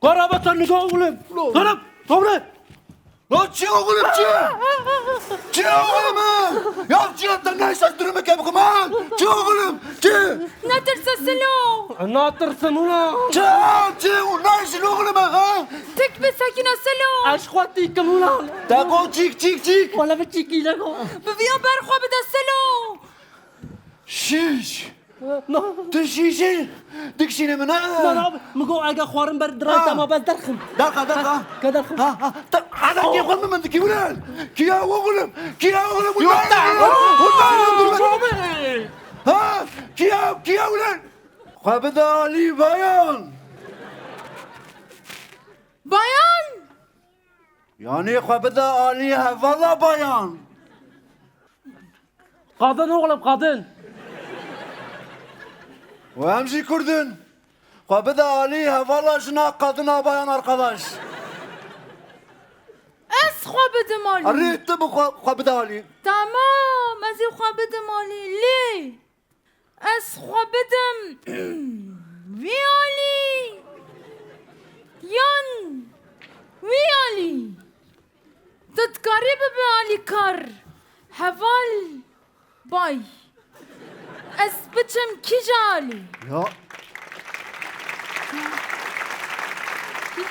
قرابة نگاه oğlum. Tanım. Topla. Lan çi oğlum çi. Çi oğlum ha. Ya çi yaptan ne şaştırma ki bu mal. Çi oğlum çi. نترسى سلو Anlatırsın ulan. Çi ne işin oğlum ha. تكبي ساكنة سلو Aşkvatıyım ulan. Tako çik. Valla bir çikiyle ko. بفيا برخوا بدا سلو Şiş. Tişişi. Dikşine mi ne? Lan abi. Mıgo aga xwarım ber dirayt ama ben derkim. Dakika. Kadarkim. Ana ki koyma ben ki ulan. Ki ya oğlum. Yok da. Ha? Ki ya ulan. Kabıda Ali bayan. بيان Yani kabıda Ali valla bayan. Kadın oğlum kadın. Ve hemşi kurdun. Kabıda Ali valla şuna kadına bayan arkadaş. أسخوا بدا مالي Arıttı bu kabıda Ali. تمام أزي خوا بدا مالي ليه أسخوا بدم ويالي يان ويالي تتكاري ببالي كار حوال باي أثبتم كجالي Ya